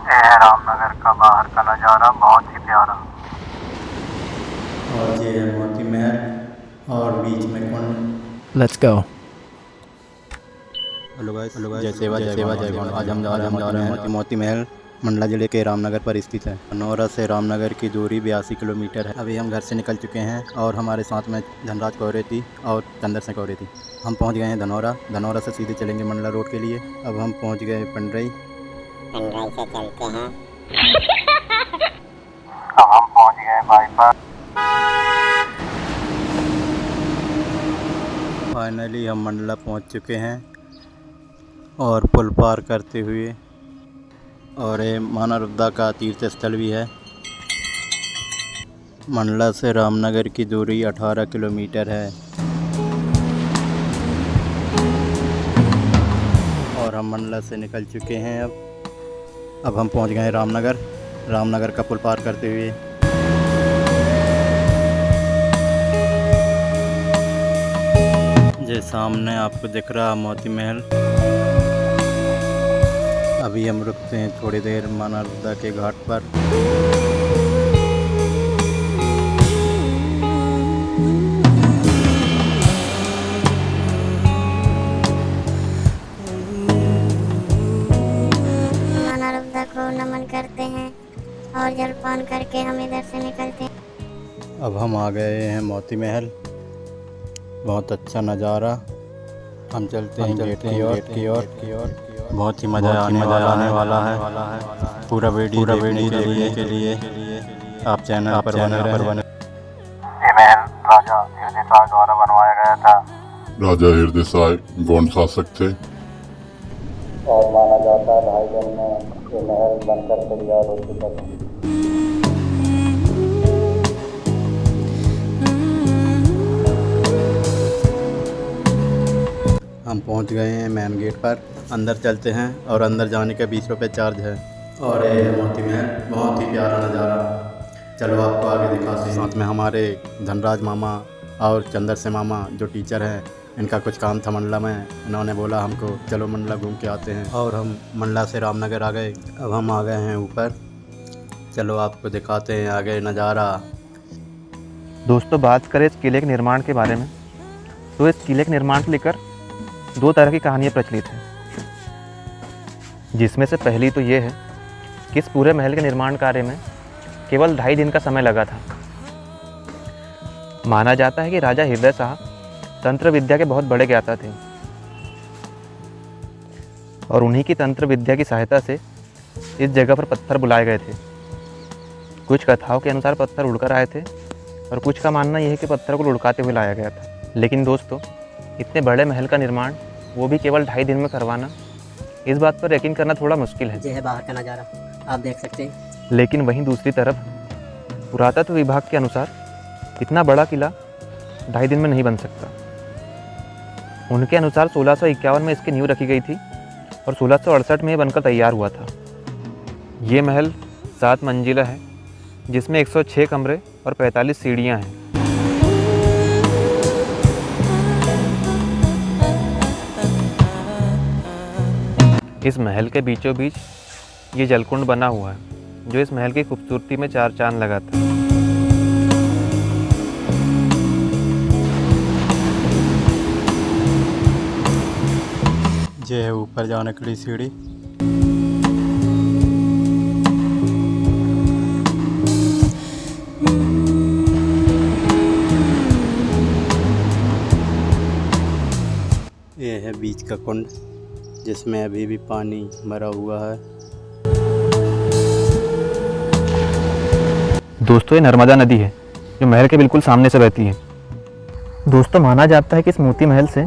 ये है रामनगर का बाहर का नज़ारा, बहुत ही प्यारा। और ये है मोती महल और बीच में कुंड। Let's go. हेलो गाइस, जय सेवा जय गौंड। आज हम जा रहे हैं मोती महल। मंडला जिले के रामनगर पर स्थित है। धनौरा से रामनगर की दूरी 82 किलोमीटर है। अभी हम घर से निकल चुके हैं और हमारे साथ में धनराज कौरे थी और चंदर सिंह कौरे थी। हम पहुंच गए हैं धनौरा से सीधे चलेंगे मंडला रोड के लिए। अब हम पहुंच गए पंडरई से चलते हैं। अब हम पहुंच गए बाईपास। फाइनली हम मंडला पहुंच चुके हैं और पुल पार करते हुए, और ये मानवदा का तीर्थ स्थल भी है। मंडला से रामनगर की दूरी 18 किलोमीटर है और हम मंडला से निकल चुके हैं। अब हम पहुंच गए हैं रामनगर का पुल पार करते हुए। ये सामने आपको दिख रहा मोती महल। अभी हम रुकते हैं थोड़ी देर मानवदा के घाट पर। मानवदा को नमन करते हैं और जलपान करके हम इधर से निकलते हैं। अब हम आ गए हैं मोती महल। बहुत अच्छा नज़ारा। हम चलते हैं गेट की ओर। बहुत ही मज़ा आने वाला है। पूरा वीडियो देखने के लिए आप चैनल पर बने। ये महल राजा हृदय शाह द्वारा बनवाया गया था। राजा हृदय शाह गौंड शासक थे और माना जाता है 2.5 दिन में ये महल बनकर तैयार हो चुका था। हम पहुंच गए हैं मेन गेट पर। अंदर चलते हैं और अंदर जाने के 20 रुपये चार्ज है। और ये है मोती महल। बहुत ही प्यारा नज़ारा। चलो आपको आगे दिखाते हैं। साथ में हमारे धनराज मामा और चंदर से मामा जो टीचर हैं, इनका कुछ काम था मंडला में। इन्होंने बोला हमको चलो मंडला घूम के आते हैं, और हम मंडला से रामनगर आ गए। अब हम आ गए हैं ऊपर। चलो आपको दिखाते हैं आगे नज़ारा। दोस्तों, बात करें इस किले के निर्माण के बारे में, तो इस किले के निर्माण को लेकर 2 तरह की कहानियाँ प्रचलित हैं, जिसमें से पहली तो ये है कि इस पूरे महल के निर्माण कार्य में केवल 2.5 दिन का समय लगा था। माना जाता है कि राजा हृदय शाह तंत्र विद्या के बहुत बड़े ज्ञाता थे और उन्हीं की तंत्र विद्या की सहायता से इस जगह पर पत्थर बुलाए गए थे। कुछ कथाओं के अनुसार पत्थर उड़कर आए थे और कुछ का मानना यह है कि पत्थर को लुढ़काते हुए लाया गया था। लेकिन दोस्तों, इतने बड़े महल का निर्माण वो भी केवल 2.5 दिन में करवाना, इस बात पर यकीन करना थोड़ा मुश्किल है। ये है बाहर का नज़ारा, आप देख सकते हैं। लेकिन वहीं दूसरी तरफ पुरातत्व विभाग के अनुसार इतना बड़ा किला 2.5 दिन में नहीं बन सकता। उनके अनुसार 1651 में इसकी नींव रखी गई थी और 1668 में ये बनकर तैयार हुआ था। ये महल 7 मंजिला है, जिसमें 106 कमरे और 45 सीढ़ियाँ हैं। इस महल के बीचों बीच ये जलकुंड बना हुआ है, जो इस महल की खूबसूरती में 4 चांद लगाता है। ये है ऊपर जाने के लिए सीढ़ी। ये है बीच का कुंड, जिसमें अभी भी पानी भरा हुआ है। दोस्तों, ये नर्मदा नदी है जो महल के बिल्कुल सामने से बहती है। दोस्तों, माना जाता है कि इस मोती महल से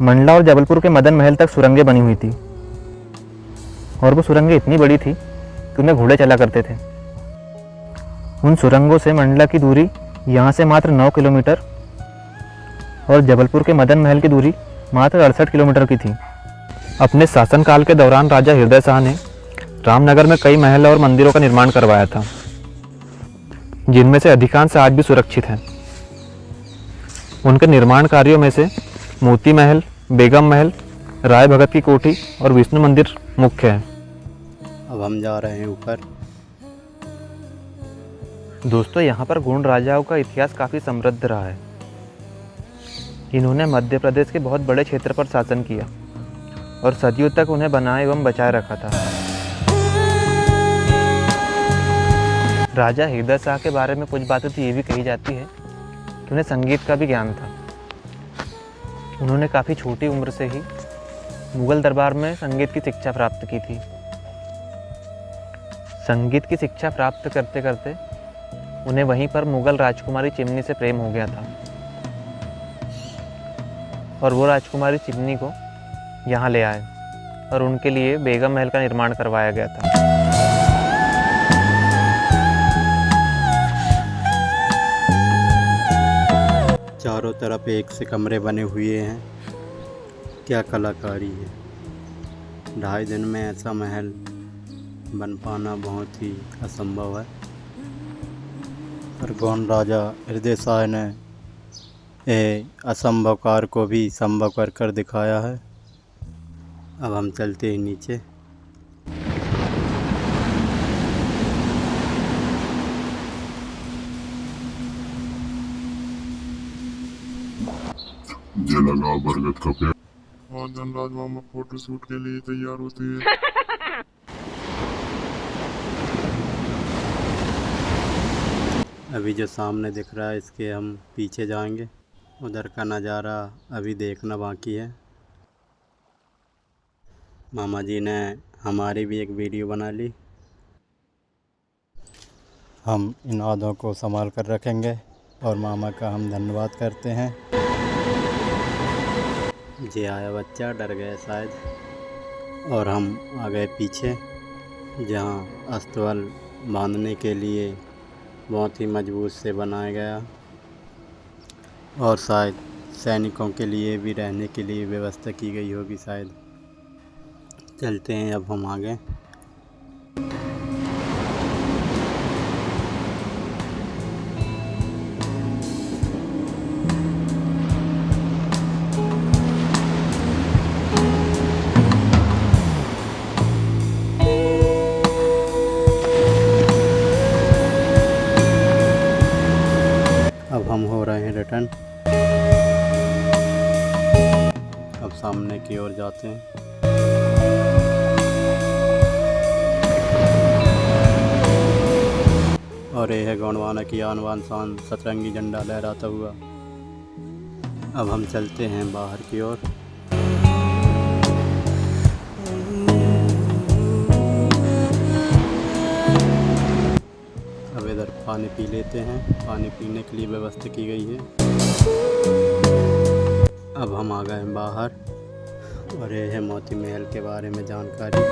मंडला और जबलपुर के मदन महल तक सुरंगें बनी हुई थी, और वो सुरंगें इतनी बड़ी थी कि उनमें घोड़े चला करते थे। उन सुरंगों से मंडला की दूरी यहाँ से मात्र 9 किलोमीटर और जबलपुर के मदन महल की दूरी मात्र 68 किलोमीटर की थी। अपने शासनकाल के दौरान राजा हृदय शाह ने रामनगर में कई महल और मंदिरों का निर्माण करवाया था, जिनमें से अधिकांश आज भी सुरक्षित हैं। उनके निर्माण कार्यों में से मोती महल, बेगम महल, राय भगत की कोठी और विष्णु मंदिर मुख्य है। अब हम जा रहे हैं ऊपर। दोस्तों, यहाँ पर गोंड राजाओं का इतिहास काफ़ी समृद्ध रहा है। इन्होंने मध्य प्रदेश के बहुत बड़े क्षेत्र पर शासन किया और सदियों तक उन्हें बनाए एवं बचाए रखा था। राजा हृदय शाह के बारे में कुछ बातें तो ये भी कही जाती है कि उन्हें संगीत का भी ज्ञान था। उन्होंने काफ़ी छोटी उम्र से ही मुगल दरबार में संगीत की शिक्षा प्राप्त की थी। संगीत की शिक्षा प्राप्त करते करते उन्हें वहीं पर मुगल राजकुमारी चिमनी से प्रेम हो गया था और वो राजकुमारी चिमनी को यहाँ ले आए और उनके लिए बेगम महल का निर्माण करवाया गया था। चारों तरफ एक से कमरे बने हुए हैं। क्या कलाकारी है। 2.5 दिन में ऐसा महल बन पाना बहुत ही असंभव है। और गोंड राजा हृदय शाह ने असंभव कार्य को भी संभव कर दिखाया है। अब हम चलते हैं नीचे। ये लगा बरगद का पेड़। और धनराज मामा फोटो शूट के लिए तैयार होते हैं। अभी जो सामने दिख रहा है इसके हम पीछे जाएंगे। उधर का नज़ारा अभी देखना बाकी है। मामा जी ने हमारी भी एक वीडियो बना ली। हम इन यादों को संभाल कर रखेंगे और मामा का हम धन्यवाद करते हैं। जे आया बच्चा डर गया शायद और हम आ गए पीछे, जहाँ अस्तबल बांधने के लिए बहुत ही मजबूत से बनाया गया और शायद सैनिकों के लिए भी रहने के लिए व्यवस्था की गई होगी शायद। चलते हैं अब हम आगे। अब हम हो रहे हैं रिटर्न। अब सामने की ओर जाते हैं। और ये है गोंडवाना की आन बान शान, सतरंगी झंडा लहराता हुआ। अब हम चलते हैं बाहर की ओर। अब इधर पानी पी लेते हैं। पानी पीने के लिए व्यवस्था की गई है। अब हम आ गए हैं बाहर और ये है मोती महल के बारे में जानकारी।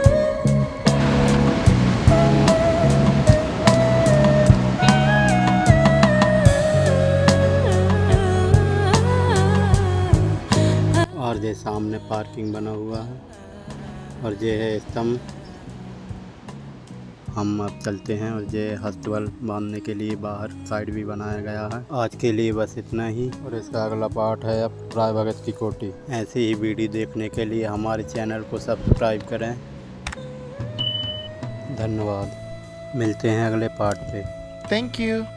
और ये सामने पार्किंग बना हुआ है और ये है स्तंभ। हम अब चलते हैं और ये अस्तबल बांधने के लिए बाहर साइड भी बनाया गया है। आज के लिए बस इतना ही और इसका अगला पार्ट है अब राय भगत की कोठी। ऐसे ही वीडियो देखने के लिए हमारे चैनल को सब्सक्राइब करें। धन्यवाद। मिलते हैं अगले पार्ट पे। Thank you.